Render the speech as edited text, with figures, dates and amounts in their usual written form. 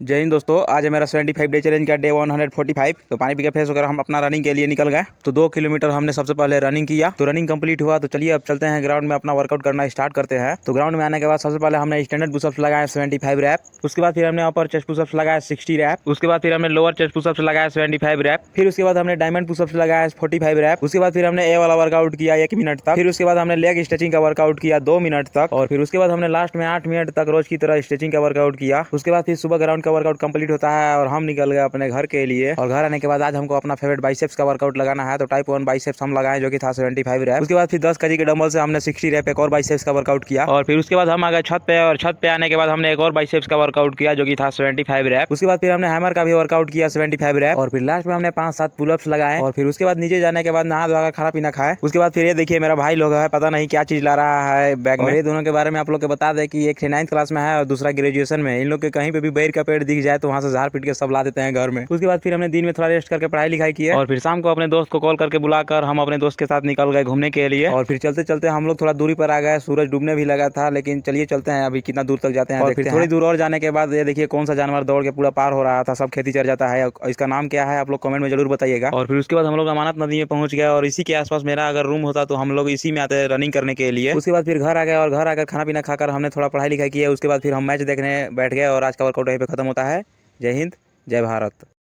जय हिंद दोस्तों। आज है मेरा 75 डे चैलेंज का डे 145। तो पानी पी के फ्रेश होकर हम अपना रनिंग के लिए निकल गए। तो 2 किलोमीटर हमने सबसे पहले रनिंग किया, तो रनिंग कंप्लीट हुआ। तो चलिए अब चलते हैं ग्राउंड में, अपना वर्कआउट करना स्टार्ट करते हैं। तो ग्राउंड में आने के बाद सबसे पहले हमने स्टैंडर्ड पुशअप्स लगाए 75 रैप। उसके बाद फिर हमने अपर चेस्ट पुशअप्स लगाए 60 रैप। उसके बाद फिर हमने लोअर चेस्ट पुशअप्स लगाए 75 रैप। फिर उसके बाद हमने डायमंड पुशअप्स लगाए 45 रैप। उसके बाद फिर हमने ए वाला वर्कआउट किया 1 मिनट तक। फिर उसके बाद हमने लेग स्ट्रेचिंग का वर्कआउट किया 2 मिनट तक। और फिर उसके बाद हमने लास्ट में 8 मिनट तक रोज की तरह स्ट्रेचिंग का वर्कआउट किया। उसके बाद फिर सुबह ग्राउंड का वर्कआउट कंप्लीट होता है और हम निकल गए अपने घर के लिए। और घर आने के बाद आज हमको अपना फेवरेट बाइसेप्स का वर्कआउट लगाना है। तो टाइप 1 बाइसेप्स हम लगाए जो कि था 75 रैप। उसके बाद फिर 10 केजी के डंबल से हमने 60 रैप एक और बाइसेप्स का वर्कआउट किया। और फिर उसके बाद हम आ गए छत पे, और छत पे आने के बाद हमने एक और बाइसेप्स का वर्कआउट किया जो कि था 75 रैप। उसके बाद फिर हमने हैमर का भी वर्कआउट किया 75 रैप। और फिर लास्ट में हमने 5-7 पुलअप्स लगाए। और फिर उसके बाद नीचे जाने के बाद नहा धोकर खाना पीना खाए। उसके बाद फिर ये देखिए मेरा भाई लोग है, पता नहीं क्या चीज ला रहा है बैग में। और ये दोनों के बारे में आप लोग को बता दें कि एक 9th क्लास में है और दूसरा ग्रेजुएशन में। इन लोग के कहीं पे भी बैर का पेड़ दिख जाए तो वहाँ से झाड़ पीट के सब ला देते हैं घर में। उसके बाद फिर हमने दिन में थोड़ा रेस्ट करके पढ़ाई लिखाई की है। और फिर शाम को अपने दोस्त को कॉल करके बुलाकर हम अपने दोस्त के साथ निकल गए घूमने के लिए। और फिर चलते चलते हम लोग थोड़ा दूरी पर आ गए, सूरज डूबने भी लगा था। लेकिन चलिए चलते हैं, अभी कितना दूर तक जाते हैं। और फिर थोड़ी दूर और जाने के बाद ये देखिए कौन सा जानवर दौड़ के पूरा पार हो रहा था, सब खेती चढ़ जाता है। इसका नाम क्या है आप लोग कमेंट में जरूर बताइएगा। और फिर उसके बाद हम लोग अमानत नदी में पहुंच गए, और इसी के आसपास मेरा अगर रूम होता तो हम लोग इसी में आते रनिंग करने के लिए। उसके बाद फिर घर आ गए, और घर आकर खाना पीना खाकर हमने थोड़ा पढ़ाई लिखाई की है। उसके बाद फिर हम मैच देखने बैठ गए, और आज का वर्कआउट यहीं पे खत्म होता है। जय हिंद, जय भारत।